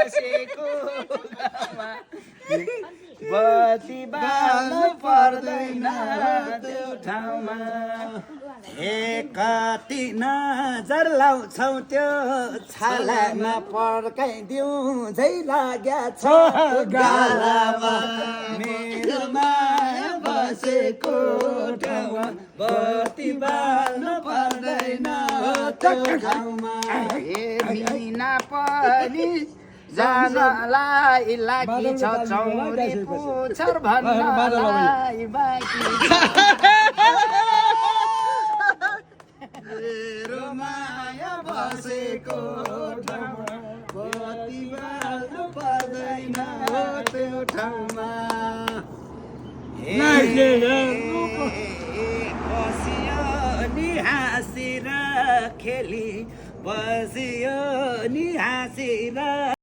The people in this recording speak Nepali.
बसेको गाउँमा बत्ती बाल्न पर्दैन त्यो ठाउँमा कति नजर लाउँछौ त्यो छालामा पड्काइदिउँ झै लाग्या छ गालामा मेरो माया बसेको ठाउँमा बत्ती बाल्न पर्दैन त्यो ठाउँमा मिना पनि जानलाई लागि छ चौरी पुच्छर भन्नलाई बाँकी मेरो माया बसेको ठाउँमा बत्ती बाल्न पर्दैन त्यो ठाउँमा बसियो नि हाँसेर खेली बसियो नि हाँसेर